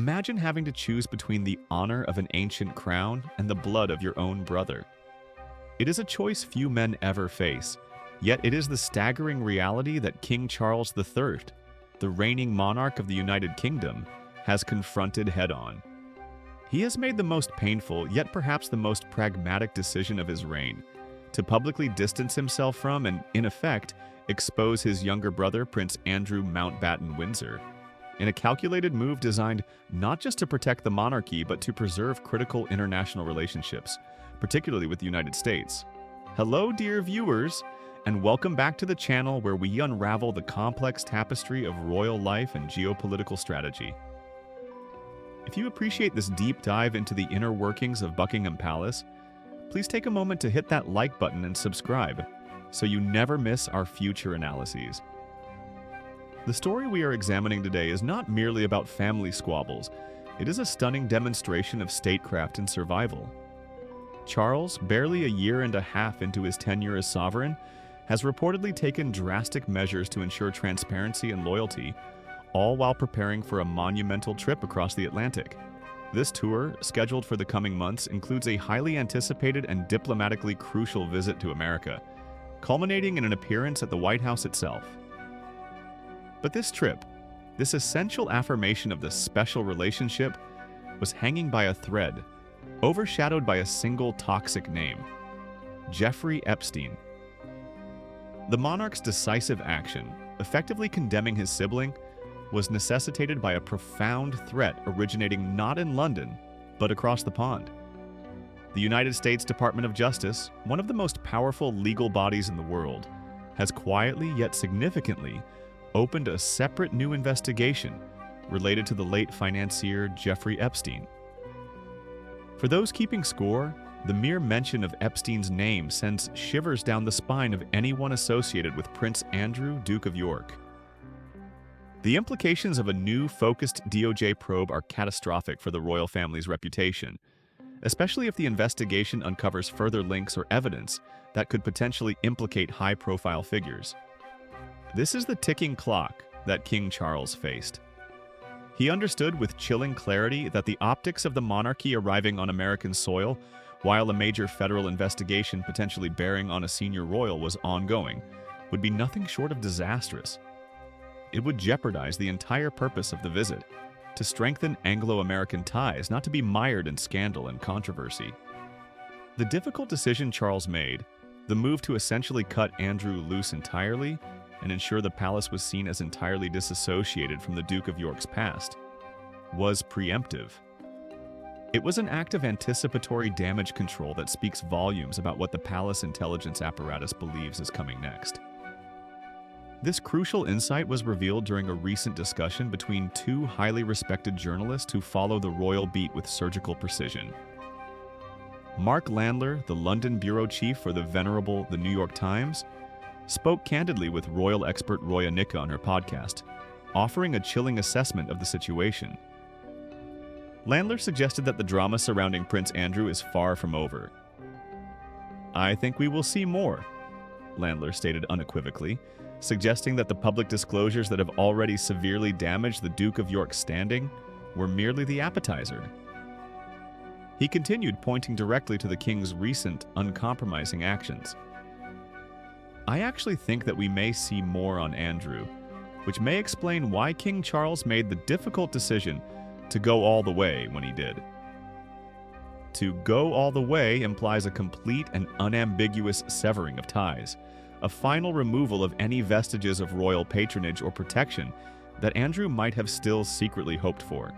Imagine having to choose between the honor of an ancient crown and the blood of your own brother. It is a choice few men ever face, yet it is the staggering reality that King Charles III, the reigning monarch of the United Kingdom, has confronted head-on. He has made the most painful, yet perhaps the most pragmatic decision of his reign, to publicly distance himself from and, in effect, expose his younger brother, Prince Andrew Mountbatten Windsor, in a calculated move designed not just to protect the monarchy but to preserve critical international relationships, particularly with the United States. Hello, dear viewers, and welcome back to the channel where we unravel the complex tapestry of royal life and geopolitical strategy. If you appreciate this deep dive into the inner workings of Buckingham Palace, please take a moment to hit that like button and subscribe so you never miss our future analyses. The story we are examining today is not merely about family squabbles. It is a stunning demonstration of statecraft and survival. Charles, barely a year and a half into his tenure as sovereign, has reportedly taken drastic measures to ensure transparency and loyalty, all while preparing for a monumental trip across the Atlantic. This tour, scheduled for the coming months, includes a highly anticipated and diplomatically crucial visit to America, culminating in an appearance at the White House itself. But this trip, this essential affirmation of the special relationship, was hanging by a thread, overshadowed by a single toxic name: Jeffrey Epstein. The monarch's decisive action, effectively condemning his sibling, was necessitated by a profound threat originating not in London, but across the pond. The United States Department of Justice, one of the most powerful legal bodies in the world, has quietly yet significantly opened a separate new investigation related to the late financier Jeffrey Epstein. For those keeping score, the mere mention of Epstein's name sends shivers down the spine of anyone associated with Prince Andrew, Duke of York. The implications of a new, focused DOJ probe are catastrophic for the royal family's reputation, especially if the investigation uncovers further links or evidence that could potentially implicate high-profile figures. This is the ticking clock that King Charles faced. He understood with chilling clarity that the optics of the monarchy arriving on American soil, while a major federal investigation potentially bearing on a senior royal was ongoing, would be nothing short of disastrous. It would jeopardize the entire purpose of the visit, to strengthen Anglo-American ties, not to be mired in scandal and controversy. The difficult decision Charles made, the move to essentially cut Andrew loose entirely and ensure the palace was seen as entirely disassociated from the Duke of York's past, was preemptive. It was an act of anticipatory damage control that speaks volumes about what the palace intelligence apparatus believes is coming next. This crucial insight was revealed during a recent discussion between two highly respected journalists who follow the royal beat with surgical precision. Mark Landler, the London bureau chief for the venerable The New York Times, spoke candidly with royal expert Roya Nika on her podcast, offering a chilling assessment of the situation. Landler suggested that the drama surrounding Prince Andrew is far from over. "I think we will see more," Landler stated unequivocally, suggesting that the public disclosures that have already severely damaged the Duke of York's standing were merely the appetizer. He continued, pointing directly to the king's recent, uncompromising actions. "I actually think that we may see more on Andrew, which may explain why King Charles made the difficult decision to go all the way when he did." To go all the way implies a complete and unambiguous severing of ties, a final removal of any vestiges of royal patronage or protection that Andrew might have still secretly hoped for.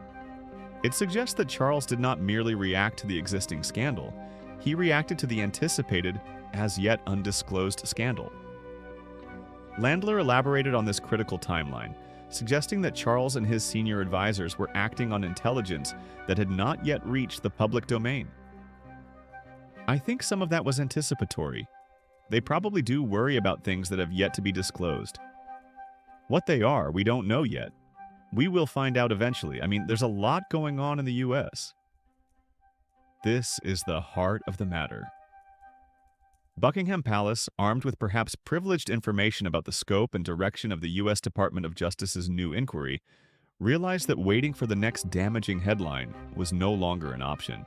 It suggests that Charles did not merely react to the existing scandal, he reacted to the anticipated, as yet undisclosed scandal. Landler elaborated on this critical timeline, suggesting that Charles and his senior advisors were acting on intelligence that had not yet reached the public domain. "I think some of that was anticipatory. They probably do worry about things that have yet to be disclosed. What they are, we don't know yet. We will find out eventually. I mean, there's a lot going on in the US." This is the heart of the matter. Buckingham Palace, armed with perhaps privileged information about the scope and direction of the U.S. Department of Justice's new inquiry, realized that waiting for the next damaging headline was no longer an option.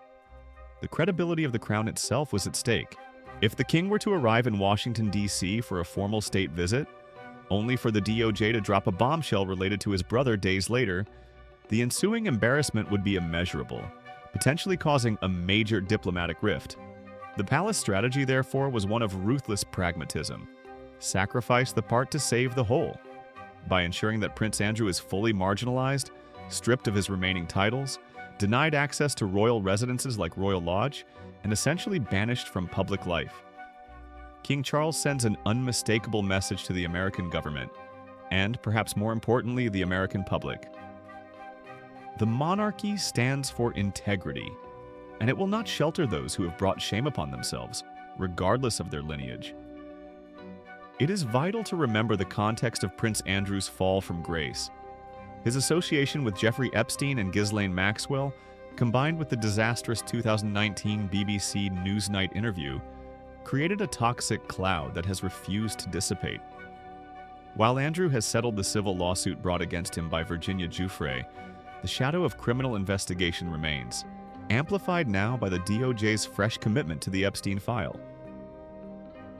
The credibility of the crown itself was at stake. If the king were to arrive in Washington, D.C. for a formal state visit, only for the DOJ to drop a bombshell related to his brother days later, the ensuing embarrassment would be immeasurable, potentially causing a major diplomatic rift. The palace strategy, therefore, was one of ruthless pragmatism. Sacrifice the part to save the whole. By ensuring that Prince Andrew is fully marginalized, stripped of his remaining titles, denied access to royal residences like Royal Lodge, and essentially banished from public life. King Charles sends an unmistakable message to the American government, and, perhaps more importantly, the American public. The monarchy stands for integrity, and it will not shelter those who have brought shame upon themselves, regardless of their lineage. It is vital to remember the context of Prince Andrew's fall from grace. His association with Jeffrey Epstein and Ghislaine Maxwell, combined with the disastrous 2019 BBC Newsnight interview, created a toxic cloud that has refused to dissipate. While Andrew has settled the civil lawsuit brought against him by Virginia Giuffre, the shadow of criminal investigation remains, amplified now by the DOJ's fresh commitment to the Epstein file.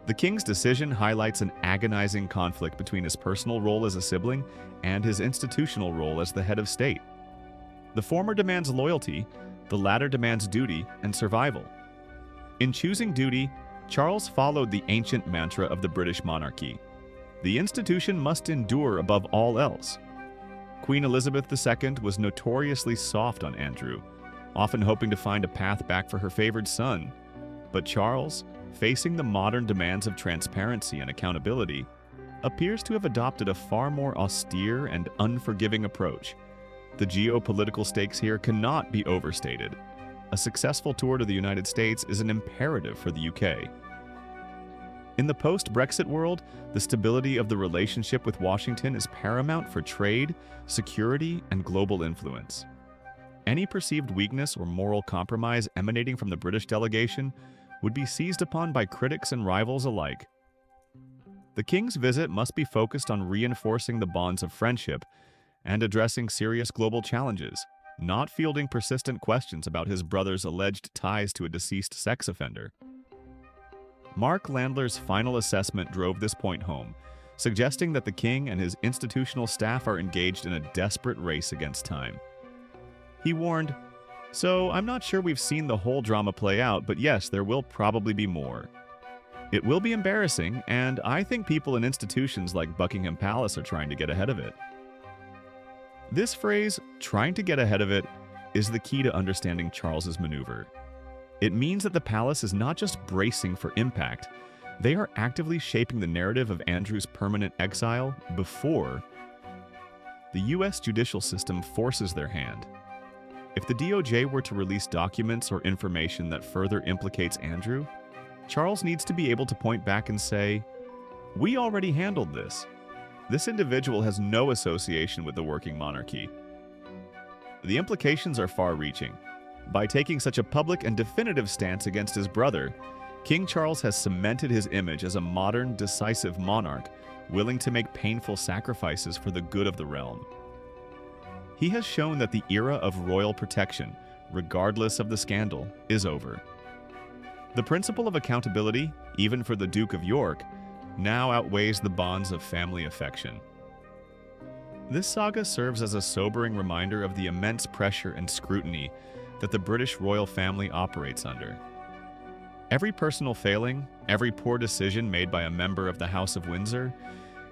The king's decision highlights an agonizing conflict between his personal role as a sibling and his institutional role as the head of state. The former demands loyalty, the latter demands duty and survival. In choosing duty, Charles followed the ancient mantra of the British monarchy: the institution must endure above all else. Queen Elizabeth II was notoriously soft on Andrew, often hoping to find a path back for her favored son. But Charles, facing the modern demands of transparency and accountability, appears to have adopted a far more austere and unforgiving approach. The geopolitical stakes here cannot be overstated. A successful tour to the United States is an imperative for the UK. In the post-Brexit world, the stability of the relationship with Washington is paramount for trade, security, and global influence. Any perceived weakness or moral compromise emanating from the British delegation would be seized upon by critics and rivals alike. The king's visit must be focused on reinforcing the bonds of friendship and addressing serious global challenges, not fielding persistent questions about his brother's alleged ties to a deceased sex offender. Mark Landler's final assessment drove this point home, suggesting that the king and his institutional staff are engaged in a desperate race against time. He warned, "So I'm not sure we've seen the whole drama play out, but yes, there will probably be more. It will be embarrassing, and I think people in institutions like Buckingham Palace are trying to get ahead of it." This phrase, "trying to get ahead of it," is the key to understanding Charles's maneuver. It means that the palace is not just bracing for impact, they are actively shaping the narrative of Andrew's permanent exile before the US judicial system forces their hand. If the DOJ were to release documents or information that further implicates Andrew, Charles needs to be able to point back and say, "We already handled this. This individual has no association with the working monarchy." The implications are far-reaching. By taking such a public and definitive stance against his brother, King Charles has cemented his image as a modern, decisive monarch, willing to make painful sacrifices for the good of the realm. He has shown that the era of royal protection, regardless of the scandal, is over. The principle of accountability, even for the Duke of York, now outweighs the bonds of family affection. This saga serves as a sobering reminder of the immense pressure and scrutiny that the British royal family operates under. Every personal failing, every poor decision made by a member of the House of Windsor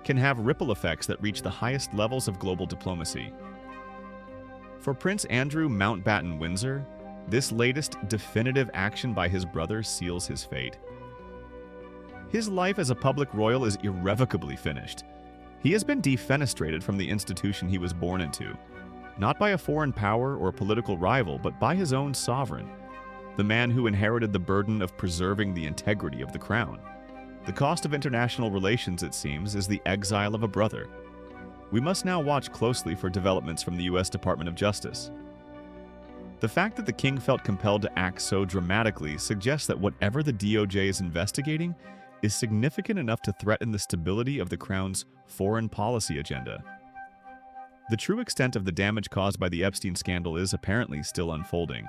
can have ripple effects that reach the highest levels of global diplomacy. For Prince Andrew Mountbatten Windsor, this latest definitive action by his brother seals his fate. His life as a public royal is irrevocably finished. He has been defenestrated from the institution he was born into, not by a foreign power or political rival, but by his own sovereign, the man who inherited the burden of preserving the integrity of the crown. The cost of international relations, it seems, is the exile of a brother. We must now watch closely for developments from the US Department of Justice. The fact that the king felt compelled to act so dramatically suggests that whatever the DOJ is investigating is significant enough to threaten the stability of the crown's foreign policy agenda. The true extent of the damage caused by the Epstein scandal is apparently still unfolding.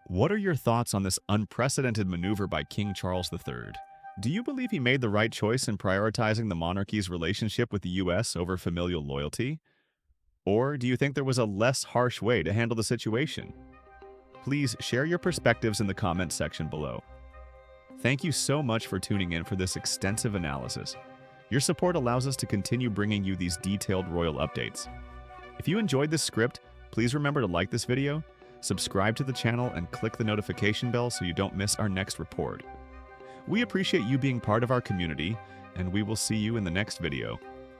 What are your thoughts on this unprecedented maneuver by King Charles III? Do you believe he made the right choice in prioritizing the monarchy's relationship with the US over familial loyalty? Or do you think there was a less harsh way to handle the situation? Please share your perspectives in the comments section below. Thank you so much for tuning in for this extensive analysis. Your support allows us to continue bringing you these detailed royal updates. If you enjoyed this script, please remember to like this video, subscribe to the channel, and click the notification bell so you don't miss our next report. We appreciate you being part of our community, and we will see you in the next video.